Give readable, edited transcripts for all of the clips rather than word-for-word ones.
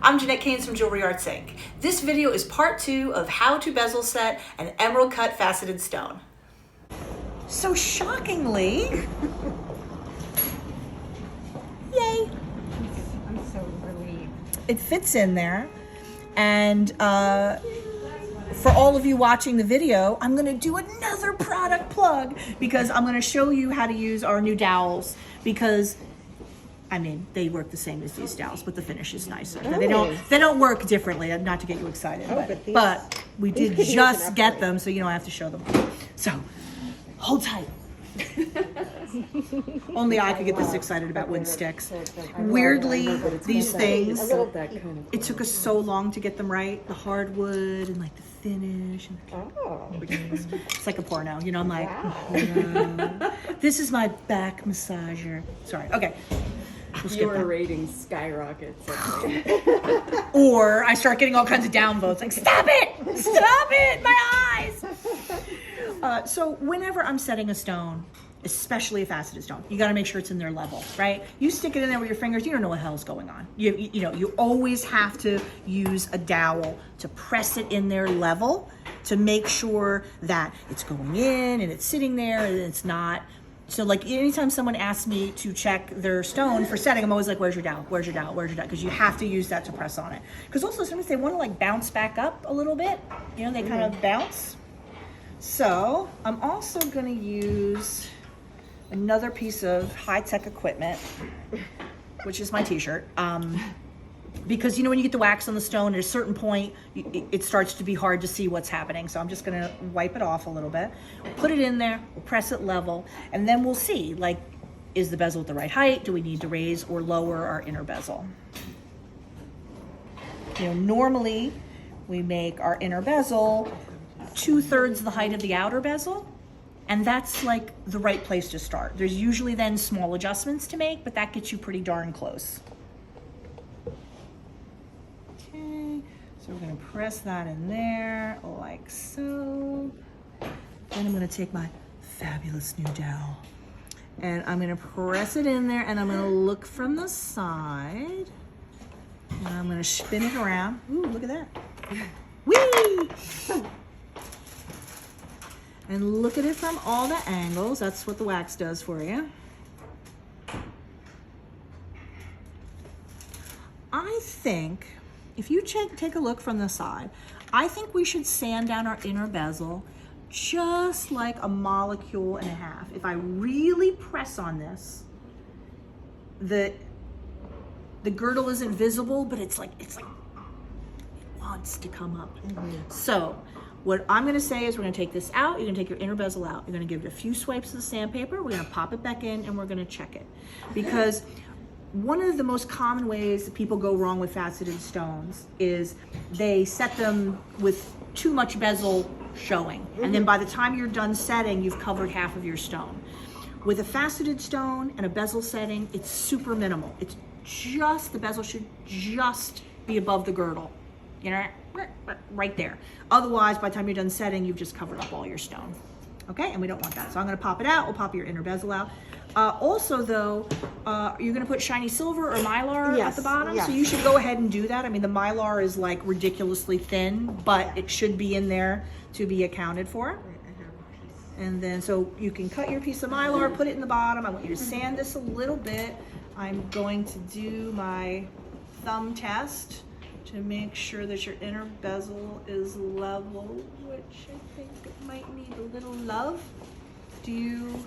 I'm Jeanette Keynes from Jewelry Arts Inc. This video is part 2 of how to bezel set an emerald cut faceted stone. So shockingly, yay, I'm so relieved. it fits in there. And for all of you watching the video, I'm gonna do another product plug because I'm gonna show you how to use our new dowels, because I mean, they work the same as these dowels, but the finish is nicer. Oh. They don't work differently, not to get you excited, but we did just get them, so you know I have to show them. So, hold tight. Only I could get this excited about wood sticks. Weirdly, these things, it took us so long to get them right. The hardwood and like the finish. And it's like a porno, you know, I'm like, wow. This is my back massager. Sorry, okay. Your rating skyrockets. Or I start getting all kinds of downvotes, like, stop it, my eyes. So whenever I'm setting a stone, especially a faceted stone, you got to make sure it's in there level, right? You stick it in there with your fingers, you don't know what hell's going on. You know, you always have to use a dowel to press it in there level to make sure that it's going in and it's sitting there and it's not. So like anytime someone asks me to check their stone for setting, I'm always like, where's your dowel? Where's your dowel? Where's your dowel? Because you have to use that to press on it. Because also sometimes they want to like bounce back up a little bit. You know, they kind of bounce. So I'm also going to use another piece of high-tech equipment, which is my t-shirt. Because you know when you get the wax on the stone, at a certain point, it starts to be hard to see what's happening. So I'm just gonna wipe it off a little bit, put it in there, we'll press it level, and then we'll see, like, is the bezel at the right height? Do we need to raise or lower our inner bezel? You know, normally we make our inner bezel 2/3 the height of the outer bezel, and that's like the right place to start. There's usually then small adjustments to make, but that gets you pretty darn close. So we're gonna press that in there like so. Then I'm gonna take my fabulous new dowel and I'm gonna press it in there and I'm gonna look from the side and I'm gonna spin it around. Ooh, look at that. Whee! And look at it from all the angles. That's what the wax does for you. I think if you take a look from the side, I think we should sand down our inner bezel just like a molecule and a half. If I really press on this, the girdle isn't visible, but it's like it wants to come up. So what I'm gonna say is we're gonna take this out, you're gonna take your inner bezel out, you're gonna give it a few swipes of the sandpaper, we're gonna pop it back in, and we're gonna check it. Because one of the most common ways that people go wrong with faceted stones is they set them with too much bezel showing. And then by the time you're done setting, you've covered half of your stone. With a faceted stone and a bezel setting, it's super minimal. It's just, the bezel should just be above the girdle, you know, right there. Otherwise, by the time you're done setting, you've just covered up all your stone. Okay, and we don't want that. So I'm gonna pop it out, we'll pop your inner bezel out. Also though, you're gonna put shiny silver or mylar at the bottom, so you should go ahead and do that. I mean, the mylar is like ridiculously thin, but it should be in there to be accounted for. And then, so you can cut your piece of mylar, put it in the bottom. I want you to sand this a little bit. I'm going to do my thumb test to make sure that your inner bezel is level, which I think it might need a little love. Do you?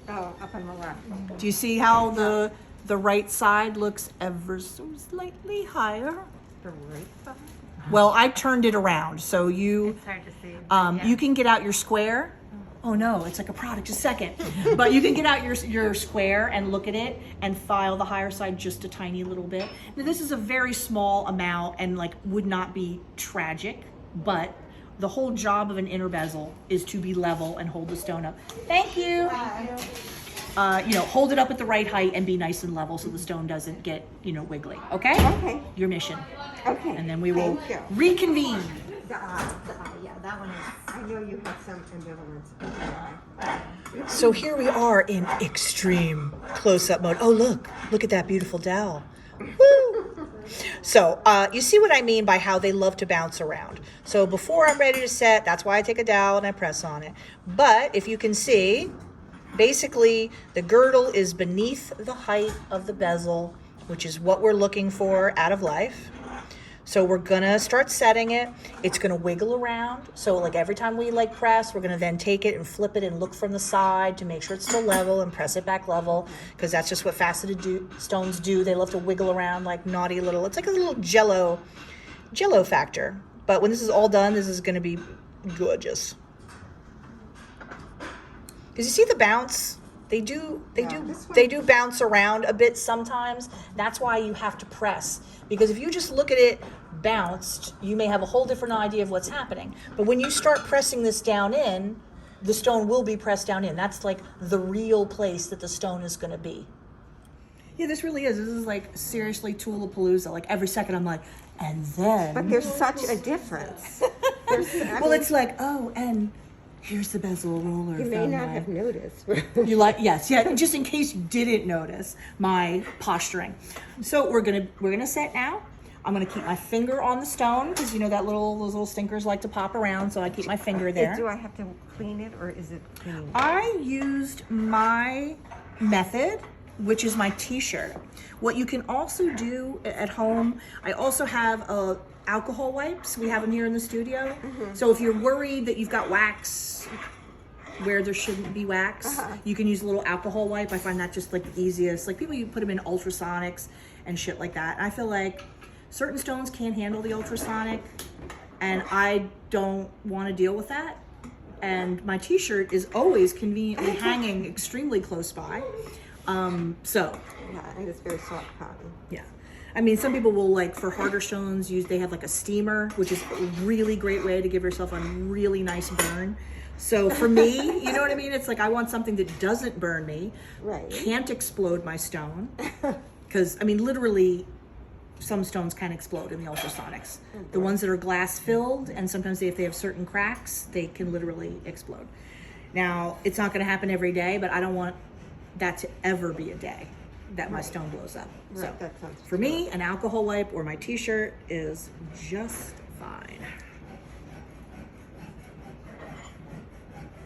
Oh, up on the left. Do you see how the right side looks ever so slightly higher? The right side? Well, I turned it around, so you. It's hard to see. You can get out your square. Oh no, it's like a product, just a second. But you can get out your square and look at it and file the higher side just a tiny little bit. Now this is a very small amount and like would not be tragic, but the whole job of an inner bezel is to be level and hold the stone up. Thank you. You know, hold it up at the right height and be nice and level so the stone doesn't get, you know, wiggly. Okay? Okay. Your mission. Okay. And then we will reconvene. Yeah, that one is, I know you have some ambivalence. So here we are in extreme close-up mode. Oh, look at that beautiful dowel. Woo! So you see what I mean by how they love to bounce around. So before I'm ready to set, that's why I take a dowel and I press on it. But if you can see, basically the girdle is beneath the height of the bezel, which is what we're looking for out of life. So we're gonna start setting it. It's gonna wiggle around. So like every time we like press, we're gonna then take it and flip it and look from the side to make sure it's still level and press it back level, because that's just what faceted stones do. They love to wiggle around like naughty little, it's like a little jello factor. But when this is all done, this is gonna be gorgeous. Because you see the bounce? They do bounce around a bit sometimes. That's why you have to press. Because if you just look at it bounced, you may have a whole different idea of what's happening. But when you start pressing this down in, the stone will be pressed down in. That's like the real place that the stone is going to be. Yeah, this really is. This is like seriously Tulipalooza. Like every second I'm like, and then. But there's such a difference. Well, it's like, oh, and here's the bezel roller. You may not have noticed. You like, yes, yeah. Just in case you didn't notice my posturing. So we're gonna set now. I'm gonna keep my finger on the stone because you know that those little stinkers like to pop around, so I keep my finger there. Do I have to clean it or is it clean? I used my method, which is my T-shirt. What you can also do at home, I also have alcohol wipes. We have them here in the studio. So if you're worried that you've got wax where there shouldn't be wax, you can use a little alcohol wipe. I find that just like the easiest. Like people, you put them in ultrasonics and shit like that. I feel like certain stones can't handle the ultrasonic and I don't want to deal with that. And my T-shirt is always conveniently hanging extremely close by. So Yeah, and it's very soft cotton. yeah. I mean, some people will like for harder stones they have like a steamer, which is a really great way to give yourself a really nice burn. So for me, you know what I mean? It's like I want something that doesn't burn me, Right. can't explode my stone. Because I mean, literally, some stones can explode in the ultrasonics. The ones that are glass filled, and sometimes if they have certain cracks, they can literally explode. Now, it's not going to happen every day, but I don't want that to ever be a day that my stone blows up. Right, So that sounds for me, an alcohol wipe or my T-shirt is just fine.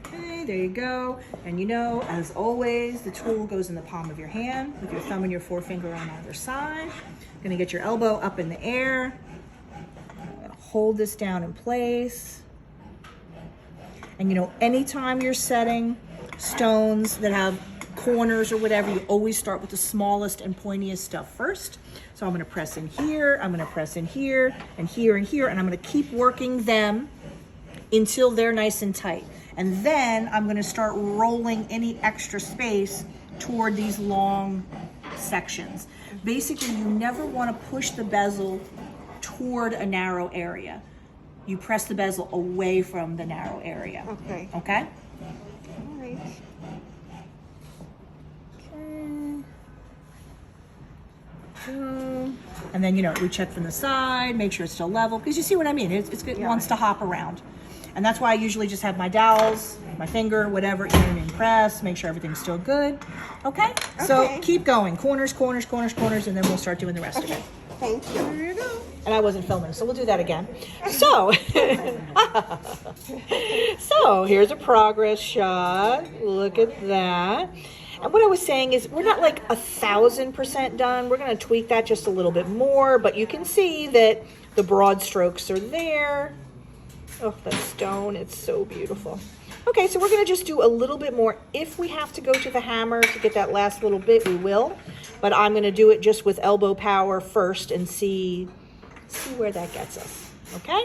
Okay, there you go. And you know, as always, the tool goes in the palm of your hand with your thumb and your forefinger on either side. Gonna get your elbow up in the air. Hold this down in place. And you know, anytime you're setting stones that have corners or whatever, you always start with the smallest and pointiest stuff first. So I'm going to press in here, I'm going to press in here and here and here, and I'm going to keep working them until they're nice and tight. And then I'm going to start rolling any extra space toward these long sections. Basically, you never want to push the bezel toward a narrow area. You press the bezel away from the narrow area. Okay. Okay? All right. And then, you know, we check from the side, make sure it's still level, because you see what I mean. It wants to hop around. And that's why I usually just have my dowels, my finger, whatever, in and press, make sure everything's still good. Okay? So keep going. Corners, corners, corners, corners, and then we'll start doing the rest of it. Thank you. There you go. And I wasn't filming, so we'll do that again. So, so here's a progress shot. Look at that. And what I was saying is we're not like 1,000% done. We're going to tweak that just a little bit more, but you can see that the broad strokes are there. Oh, that stone, it's so beautiful. Okay, so we're going to just do a little bit more. If we have to go to the hammer to get that last little bit, we will. But I'm going to do it just with elbow power first and see where that gets us. Okay?